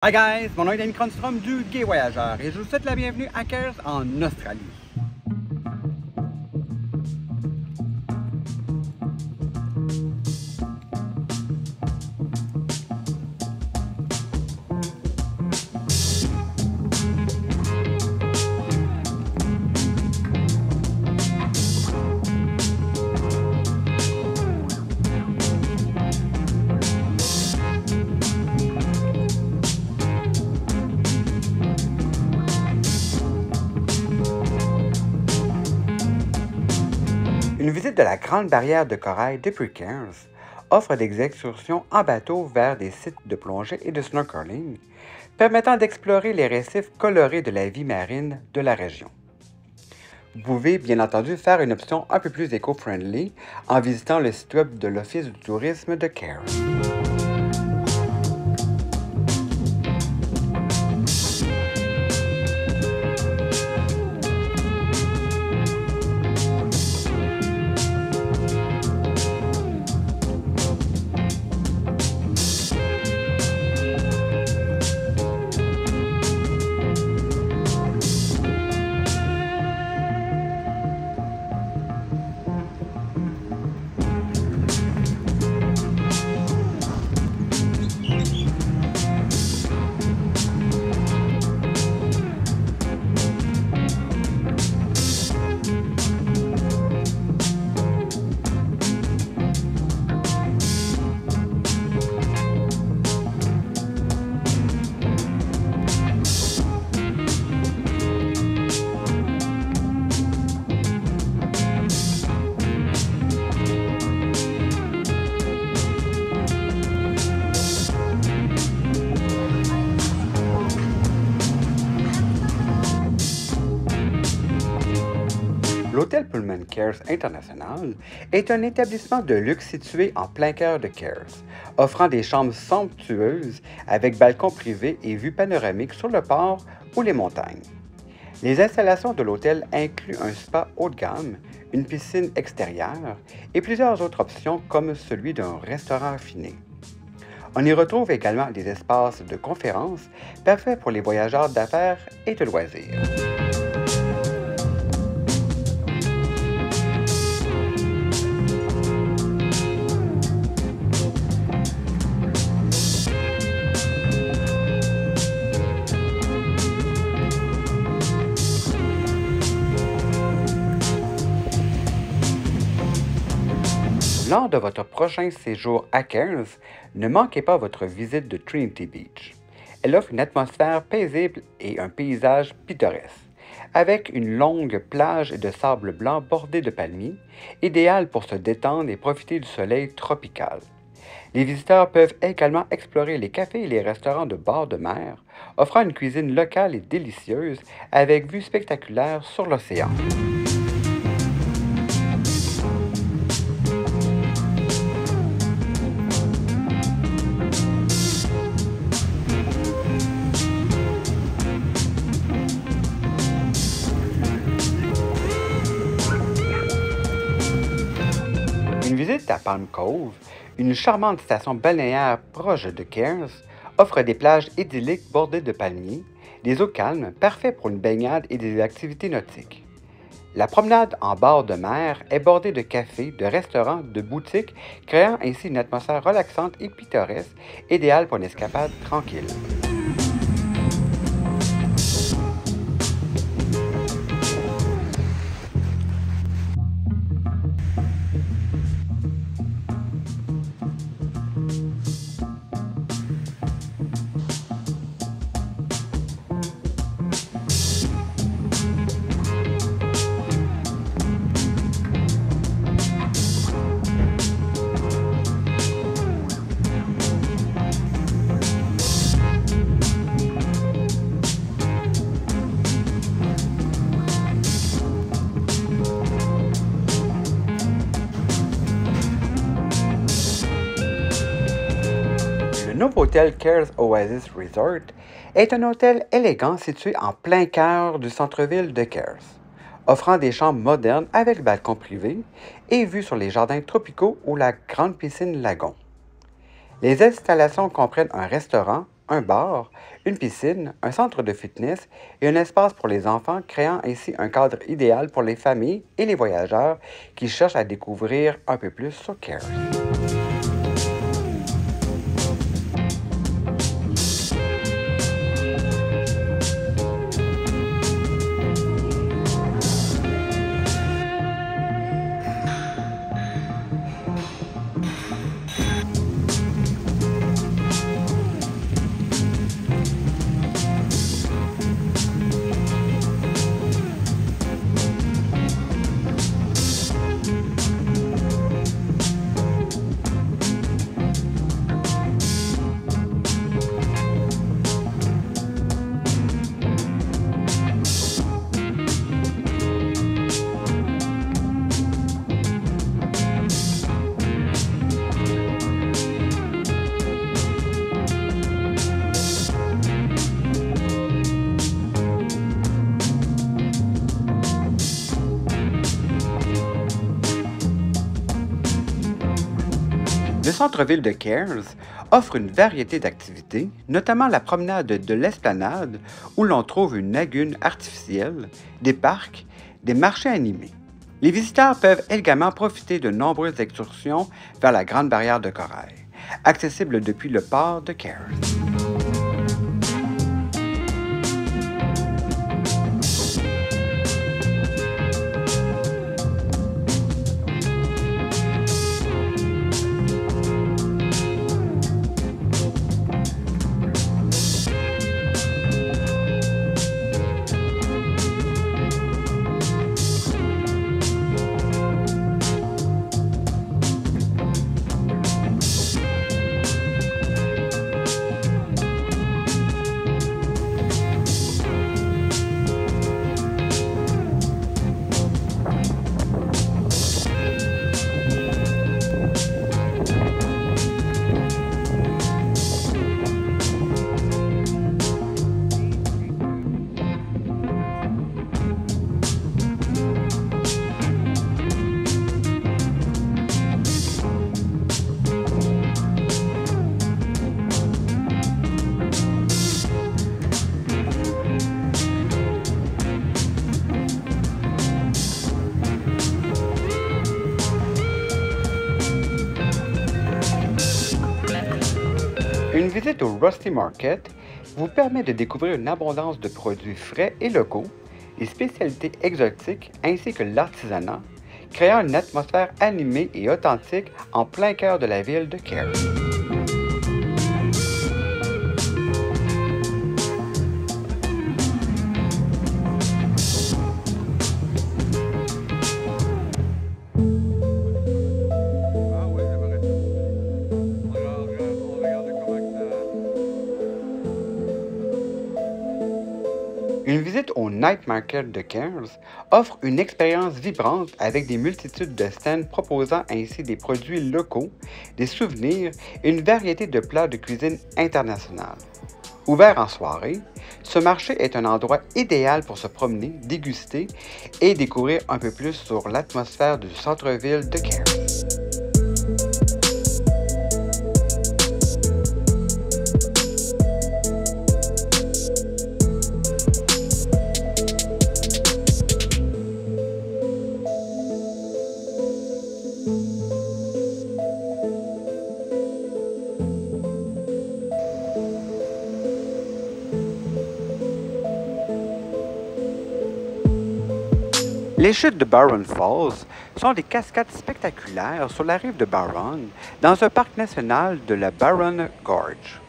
Hi guys, mon nom est Danny Cronstrom du Gai Voyageur et je vous souhaite la bienvenue à Cairns en Australie. Une visite de la Grande Barrière de Corail depuis Cairns offre des excursions en bateau vers des sites de plongée et de snorkeling, permettant d'explorer les récifs colorés de la vie marine de la région. Vous pouvez bien entendu faire une option un peu plus éco-friendly en visitant le site web de l'Office du tourisme de Cairns. L'hôtel Pullman Cairns International est un établissement de luxe situé en plein cœur de Cairns, offrant des chambres somptueuses avec balcon privé et vue panoramique sur le port ou les montagnes. Les installations de l'hôtel incluent un spa haut de gamme, une piscine extérieure et plusieurs autres options comme celui d'un restaurant raffiné. On y retrouve également des espaces de conférences parfaits pour les voyageurs d'affaires et de loisirs. Lors de votre prochain séjour à Cairns, ne manquez pas votre visite de Trinity Beach. Elle offre une atmosphère paisible et un paysage pittoresque, avec une longue plage de sable blanc bordée de palmiers, idéale pour se détendre et profiter du soleil tropical. Les visiteurs peuvent également explorer les cafés et les restaurants de bord de mer, offrant une cuisine locale et délicieuse avec vue spectaculaire sur l'océan. Une visite à Palm Cove, une charmante station balnéaire proche de Cairns, offre des plages idylliques bordées de palmiers, des eaux calmes, parfaits pour une baignade et des activités nautiques. La promenade en bord de mer est bordée de cafés, de restaurants, de boutiques, créant ainsi une atmosphère relaxante et pittoresque, idéale pour une escapade tranquille. Le Novotel Cairns Oasis Resort est un hôtel élégant situé en plein cœur du centre-ville de Cairns, offrant des chambres modernes avec balcon privé et vue sur les jardins tropicaux ou la grande piscine lagon. Les installations comprennent un restaurant, un bar, une piscine, un centre de fitness et un espace pour les enfants, créant ainsi un cadre idéal pour les familles et les voyageurs qui cherchent à découvrir un peu plus sur Cairns. Le centre-ville de Cairns offre une variété d'activités, notamment la promenade de l'Esplanade, où l'on trouve une lagune artificielle, des parcs, des marchés animés. Les visiteurs peuvent également profiter de nombreuses excursions vers la Grande Barrière de Corail, accessible depuis le port de Cairns. Une visite au Rusty Market vous permet de découvrir une abondance de produits frais et locaux, les spécialités exotiques ainsi que l'artisanat, créant une atmosphère animée et authentique en plein cœur de la ville de Cairns. Une visite au Night Market de Cairns offre une expérience vibrante avec des multitudes de stands proposant ainsi des produits locaux, des souvenirs et une variété de plats de cuisine internationale. Ouvert en soirée, ce marché est un endroit idéal pour se promener, déguster et découvrir un peu plus sur l'atmosphère du centre-ville de Cairns. Les chutes de Barron Falls sont des cascades spectaculaires sur la rive de Barron, dans un parc national de la Barron Gorge.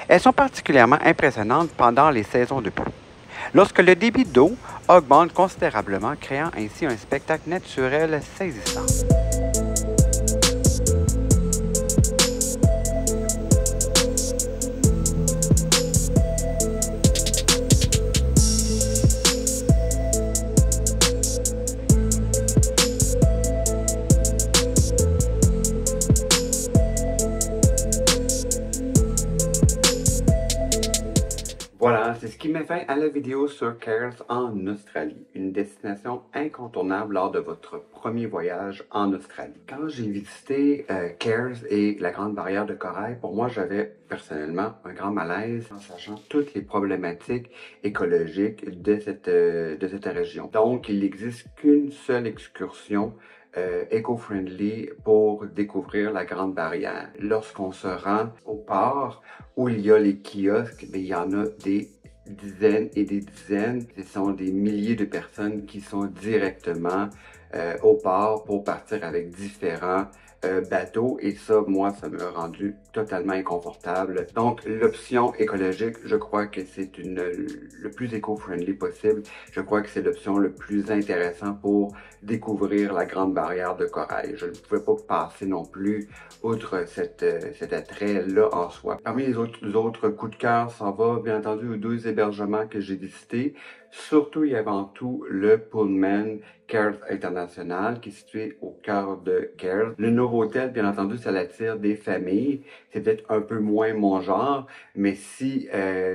Elles sont particulièrement impressionnantes pendant les saisons de pluie, lorsque le débit d'eau augmente considérablement, créant ainsi un spectacle naturel saisissant. Voilà, c'est ce qui met fin à la vidéo sur Cairns en Australie, une destination incontournable lors de votre premier voyage en Australie. Quand j'ai visité Cairns et la Grande Barrière de Corail, pour moi, j'avais personnellement un grand malaise en sachant toutes les problématiques écologiques de cette région. Donc, il n'existe qu'une seule excursion éco-friendly pour découvrir la Grande Barrière. Lorsqu'on se rend au port où il y a les kiosques, il y en a des dizaines et des dizaines. Ce sont des milliers de personnes qui sont directement au port pour partir avec différents bateaux et ça, moi, ça m'a rendu totalement inconfortable. Donc, l'option écologique, je crois que c'est le plus éco-friendly possible. Je crois que c'est l'option le plus intéressant pour découvrir la Grande Barrière de Corail. Je ne pouvais pas passer non plus outre cet attrait-là en soi. Parmi les autres coups de cœur, ça va bien entendu aux 2 hébergements que j'ai visités. Surtout et avant tout, le Pullman Cairns International qui est situé au cœur de Cairns. Le Novotel, bien entendu, ça attire des familles. C'est peut-être un peu moins mon genre, mais si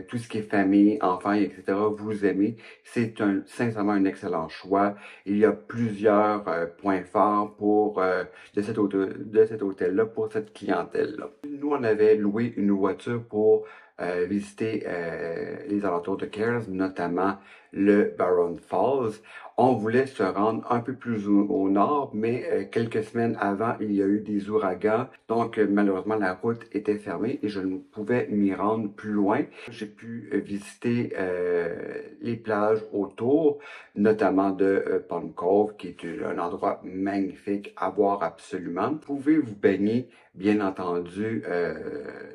tout ce qui est famille, enfants, etc., vous aimez, c'est sincèrement un excellent choix. Il y a plusieurs points forts de cet hôtel-là pour cette clientèle-là. Nous, on avait loué une voiture pour visiter les alentours de Cairns, notamment le Barron Falls. On voulait se rendre un peu plus au nord, mais quelques semaines avant, il y a eu des ouragans. Donc, malheureusement, la route était fermée et je ne pouvais m'y rendre plus loin. J'ai pu visiter les plages autour, notamment de Palm Cove, qui est un endroit magnifique à voir absolument. Vous pouvez vous baigner, bien entendu,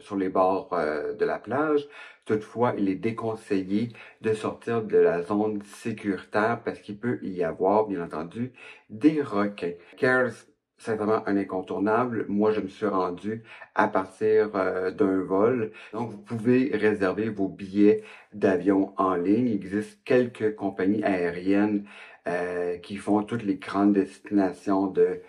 sur les bords de la plage. Toutefois, il est déconseillé de sortir de la zone sécuritaire parce qu'il peut y avoir, bien entendu, des requins. Cairns, c'est vraiment un incontournable. Moi, je me suis rendu à partir d'un vol. Donc, vous pouvez réserver vos billets d'avion en ligne. Il existe quelques compagnies aériennes qui font toutes les grandes destinations de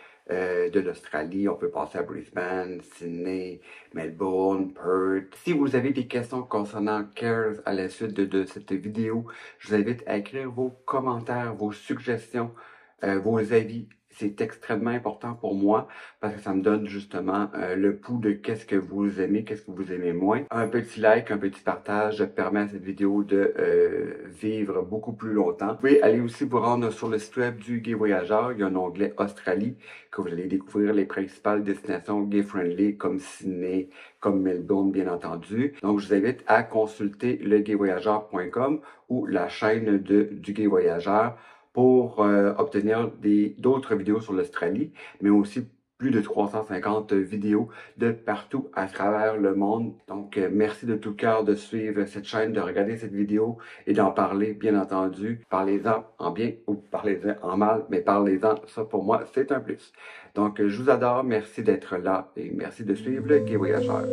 l'Australie. On peut passer à Brisbane, Sydney, Melbourne, Perth. Si vous avez des questions concernant Cairns à la suite de cette vidéo, je vous invite à écrire vos commentaires, vos suggestions, vos avis. C'est extrêmement important pour moi parce que ça me donne justement le pouls de qu'est-ce que vous aimez, qu'est-ce que vous aimez moins. Un petit like, un petit partage permet à cette vidéo de vivre beaucoup plus longtemps. Vous pouvez aller aussi vous rendre sur le site web du Guide Voyageur. Il y a un onglet Australie que vous allez découvrir les principales destinations gay-friendly comme Sydney, comme Melbourne, bien entendu. Donc, je vous invite à consulter leguidevoyageur.com ou la chaîne du Guide Voyageur pour obtenir d'autres vidéos sur l'Australie, mais aussi plus de 350 vidéos de partout à travers le monde. Donc, merci de tout cœur de suivre cette chaîne, de regarder cette vidéo et d'en parler, bien entendu. Parlez-en en bien ou parlez-en en mal, mais parlez-en, ça pour moi, c'est un plus. Donc, je vous adore, merci d'être là et merci de suivre le Guide Voyageur.